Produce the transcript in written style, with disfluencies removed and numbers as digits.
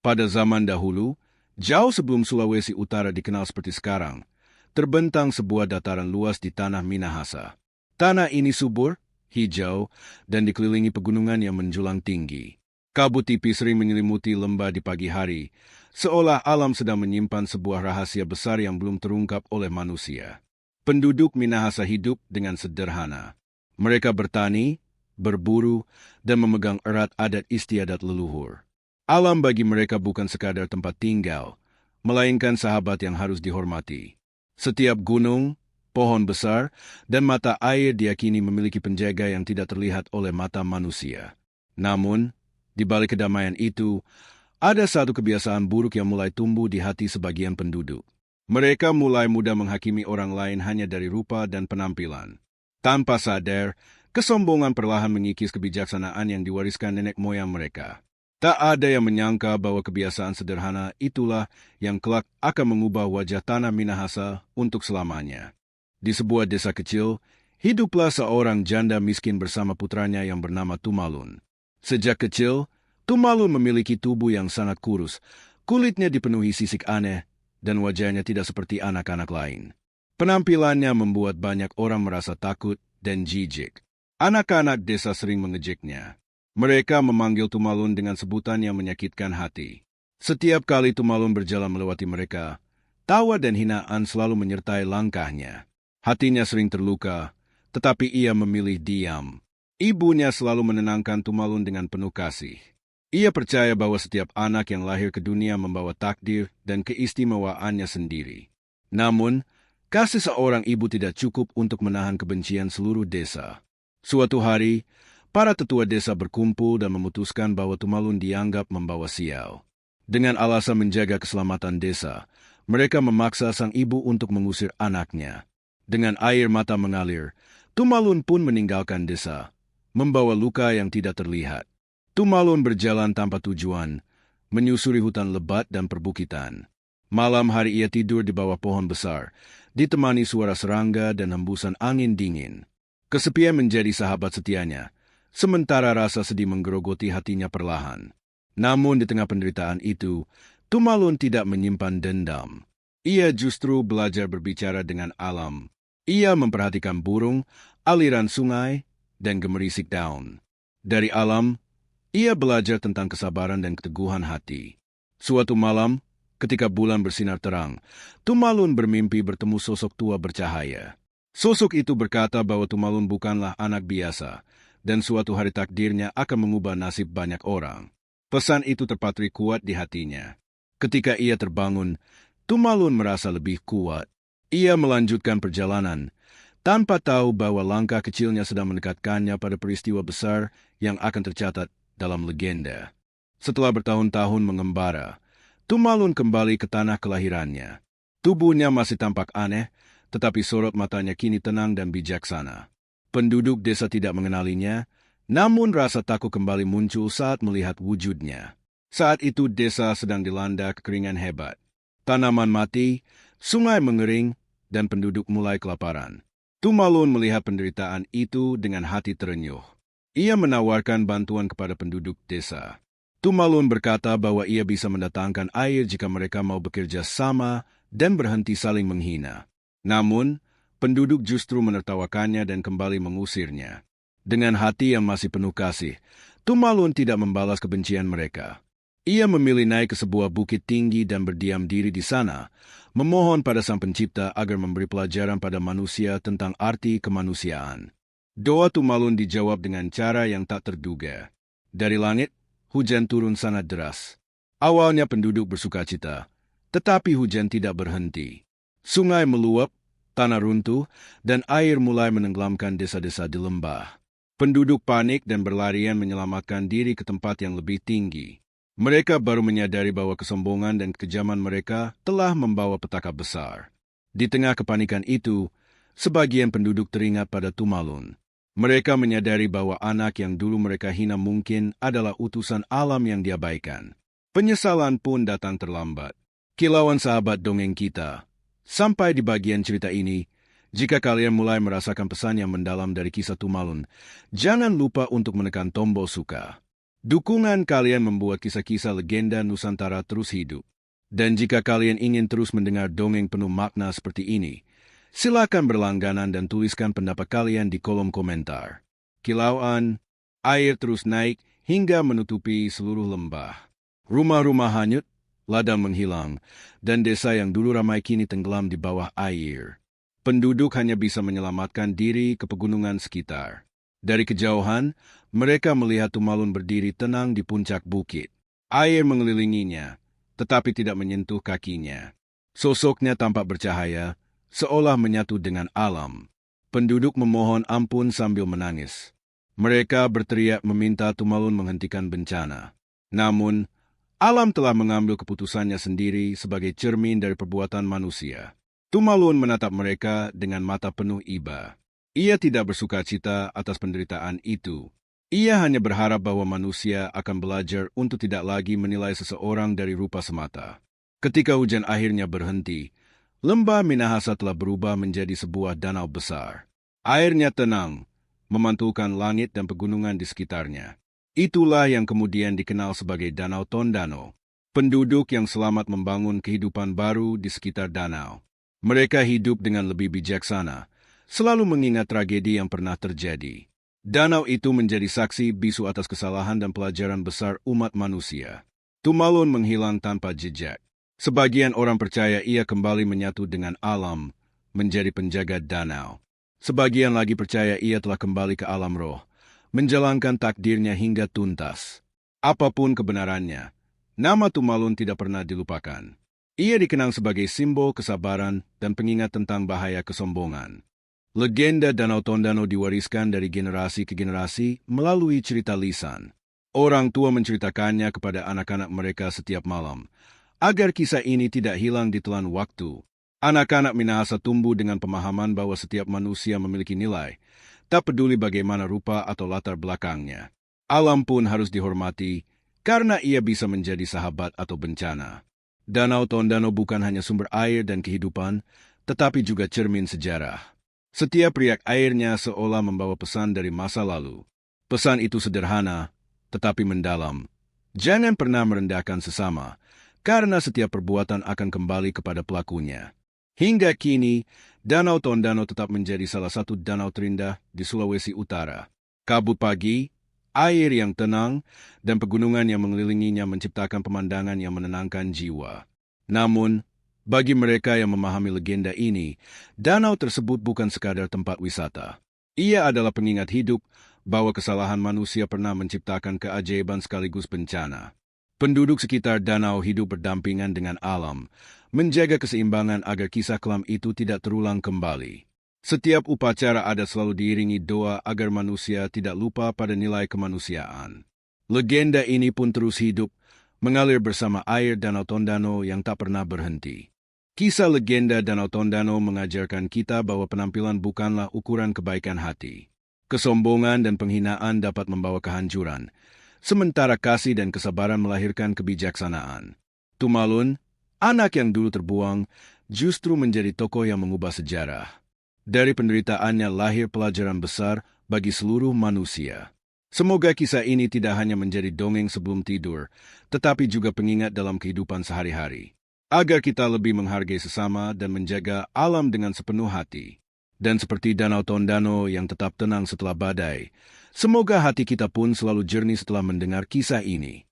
Pada zaman dahulu, jauh sebelum Sulawesi Utara dikenal seperti sekarang, terbentang sebuah dataran luas di tanah Minahasa. Tanah ini subur, hijau, dan dikelilingi pegunungan yang menjulang tinggi. Kabut tipis sering menyelimuti lembah di pagi hari, seolah alam sedang menyimpan sebuah rahasia besar yang belum terungkap oleh manusia. Penduduk Minahasa hidup dengan sederhana. Mereka bertani, berburu, dan memegang erat adat istiadat leluhur. Alam bagi mereka bukan sekadar tempat tinggal, melainkan sahabat yang harus dihormati. Setiap gunung, pohon besar, dan mata air diyakini memiliki penjaga yang tidak terlihat oleh mata manusia. Namun, di balik kedamaian itu, ada satu kebiasaan buruk yang mulai tumbuh di hati sebagian penduduk. Mereka mulai mudah menghakimi orang lain hanya dari rupa dan penampilan. Tanpa sadar, kesombongan perlahan mengikis kebijaksanaan yang diwariskan nenek moyang mereka. Tak ada yang menyangka bahwa kebiasaan sederhana itulah yang kelak akan mengubah wajah tanah Minahasa untuk selamanya. Di sebuah desa kecil, hiduplah seorang janda miskin bersama putranya yang bernama Tumalun. Sejak kecil, Tumalun memiliki tubuh yang sangat kurus, kulitnya dipenuhi sisik aneh, dan wajahnya tidak seperti anak-anak lain. Penampilannya membuat banyak orang merasa takut dan jijik. Anak-anak desa sering mengejeknya. Mereka memanggil Tumalun dengan sebutan yang menyakitkan hati. Setiap kali Tumalun berjalan melewati mereka, tawa dan hinaan selalu menyertai langkahnya. Hatinya sering terluka, tetapi ia memilih diam. Ibunya selalu menenangkan Tumalun dengan penuh kasih. Ia percaya bahwa setiap anak yang lahir ke dunia membawa takdir dan keistimewaannya sendiri. Namun, kasih seorang ibu tidak cukup untuk menahan kebencian seluruh desa. Suatu hari, para tetua desa berkumpul dan memutuskan bahwa Tumalun dianggap membawa sial. Dengan alasan menjaga keselamatan desa, mereka memaksa sang ibu untuk mengusir anaknya. Dengan air mata mengalir, Tumalun pun meninggalkan desa, membawa luka yang tidak terlihat. Tumalun berjalan tanpa tujuan, menyusuri hutan lebat dan perbukitan. Malam hari ia tidur di bawah pohon besar, ditemani suara serangga dan hembusan angin dingin. Kesepian menjadi sahabat setianya, sementara rasa sedih menggerogoti hatinya perlahan. Namun di tengah penderitaan itu, Tumalun tidak menyimpan dendam. Ia justru belajar berbicara dengan alam. Ia memperhatikan burung, aliran sungai, dan gemerisik daun. Dari alam, ia belajar tentang kesabaran dan keteguhan hati. Suatu malam, ketika bulan bersinar terang, Tumalun bermimpi bertemu sosok tua bercahaya. Sosok itu berkata bahwa Tumalun bukanlah anak biasa, dan suatu hari takdirnya akan mengubah nasib banyak orang. Pesan itu terpatri kuat di hatinya. Ketika ia terbangun, Tumalun merasa lebih kuat. Ia melanjutkan perjalanan, tanpa tahu bahwa langkah kecilnya sedang mendekatkannya pada peristiwa besar yang akan tercatat dalam legenda. Setelah bertahun-tahun mengembara, Tumalun kembali ke tanah kelahirannya. Tubuhnya masih tampak aneh, tetapi sorot matanya kini tenang dan bijaksana. Penduduk desa tidak mengenalinya, namun rasa takut kembali muncul saat melihat wujudnya. Saat itu desa sedang dilanda kekeringan hebat. Tanaman mati, sungai mengering, dan penduduk mulai kelaparan. Tumalun melihat penderitaan itu dengan hati terenyuh. Ia menawarkan bantuan kepada penduduk desa. Tumalun berkata bahwa ia bisa mendatangkan air jika mereka mau bekerja sama dan berhenti saling menghina. Namun, penduduk justru menertawakannya dan kembali mengusirnya. Dengan hati yang masih penuh kasih, Tumalun tidak membalas kebencian mereka. Ia memilih naik ke sebuah bukit tinggi dan berdiam diri di sana, memohon pada Sang Pencipta agar memberi pelajaran pada manusia tentang arti kemanusiaan. Doa Tumalun dijawab dengan cara yang tak terduga. Dari langit, hujan turun sangat deras. Awalnya penduduk bersukacita, tetapi hujan tidak berhenti. Sungai meluap, tanah runtuh, dan air mulai menenggelamkan desa-desa di lembah. Penduduk panik dan berlarian menyelamatkan diri ke tempat yang lebih tinggi. Mereka baru menyadari bahwa kesombongan dan kekejaman mereka telah membawa petaka besar. Di tengah kepanikan itu, sebagian penduduk teringat pada Tumalun. Mereka menyadari bahwa anak yang dulu mereka hina mungkin adalah utusan alam yang diabaikan. Penyesalan pun datang terlambat. Kilauan sahabat dongeng kita. Sampai di bagian cerita ini, jika kalian mulai merasakan pesan yang mendalam dari kisah Tumalun, jangan lupa untuk menekan tombol suka. Dukungan kalian membuat kisah-kisah legenda Nusantara terus hidup. Dan jika kalian ingin terus mendengar dongeng penuh makna seperti ini, silakan berlangganan dan tuliskan pendapat kalian di kolom komentar. Kilauan, air terus naik hingga menutupi seluruh lembah. Rumah-rumah hanyut, ladang menghilang, dan desa yang dulu ramai kini tenggelam di bawah air. Penduduk hanya bisa menyelamatkan diri ke pegunungan sekitar. Dari kejauhan, mereka melihat Tumalun berdiri tenang di puncak bukit. Air mengelilinginya, tetapi tidak menyentuh kakinya. Sosoknya tampak bercahaya, seolah menyatu dengan alam. Penduduk memohon ampun sambil menangis. Mereka berteriak meminta Tumalun menghentikan bencana. Namun, alam telah mengambil keputusannya sendiri sebagai cermin dari perbuatan manusia. Tumalun menatap mereka dengan mata penuh iba. Ia tidak bersukacita atas penderitaan itu. Ia hanya berharap bahwa manusia akan belajar untuk tidak lagi menilai seseorang dari rupa semata. Ketika hujan akhirnya berhenti, lembah Minahasa telah berubah menjadi sebuah danau besar. Airnya tenang, memantulkan langit dan pegunungan di sekitarnya. Itulah yang kemudian dikenal sebagai Danau Tondano. Penduduk yang selamat membangun kehidupan baru di sekitar danau. Mereka hidup dengan lebih bijaksana, selalu mengingat tragedi yang pernah terjadi. Danau itu menjadi saksi bisu atas kesalahan dan pelajaran besar umat manusia. Tumalun menghilang tanpa jejak. Sebagian orang percaya ia kembali menyatu dengan alam, menjadi penjaga danau. Sebagian lagi percaya ia telah kembali ke alam roh, menjalankan takdirnya hingga tuntas. Apapun kebenarannya, nama Tumalun tidak pernah dilupakan. Ia dikenang sebagai simbol kesabaran dan pengingat tentang bahaya kesombongan. Legenda Danau Tondano diwariskan dari generasi ke generasi melalui cerita lisan. Orang tua menceritakannya kepada anak-anak mereka setiap malam, agar kisah ini tidak hilang di telan waktu. Anak-anak Minahasa tumbuh dengan pemahaman bahwa setiap manusia memiliki nilai, tak peduli bagaimana rupa atau latar belakangnya. Alam pun harus dihormati, karena ia bisa menjadi sahabat atau bencana. Danau Tondano bukan hanya sumber air dan kehidupan, tetapi juga cermin sejarah. Setiap riak airnya seolah membawa pesan dari masa lalu. Pesan itu sederhana, tetapi mendalam. Jangan pernah merendahkan sesama, karena setiap perbuatan akan kembali kepada pelakunya. Hingga kini, Danau Tondano tetap menjadi salah satu danau terindah di Sulawesi Utara. Kabut pagi, air yang tenang, dan pegunungan yang mengelilinginya menciptakan pemandangan yang menenangkan jiwa. Namun, bagi mereka yang memahami legenda ini, danau tersebut bukan sekadar tempat wisata. Ia adalah pengingat hidup bahwa kesalahan manusia pernah menciptakan keajaiban sekaligus bencana. Penduduk sekitar danau hidup berdampingan dengan alam, menjaga keseimbangan agar kisah kelam itu tidak terulang kembali. Setiap upacara adat selalu diiringi doa agar manusia tidak lupa pada nilai kemanusiaan. Legenda ini pun terus hidup, mengalir bersama air Danau Tondano yang tak pernah berhenti. Kisah legenda Danau Tondano mengajarkan kita bahwa penampilan bukanlah ukuran kebaikan hati. Kesombongan dan penghinaan dapat membawa kehancuran, sementara kasih dan kesabaran melahirkan kebijaksanaan. Tumalun, anak yang dulu terbuang, justru menjadi tokoh yang mengubah sejarah. Dari penderitaannya lahir pelajaran besar bagi seluruh manusia. Semoga kisah ini tidak hanya menjadi dongeng sebelum tidur, tetapi juga pengingat dalam kehidupan sehari-hari. Agar kita lebih menghargai sesama dan menjaga alam dengan sepenuh hati. Dan seperti Danau Tondano yang tetap tenang setelah badai, semoga hati kita pun selalu jernih setelah mendengar kisah ini.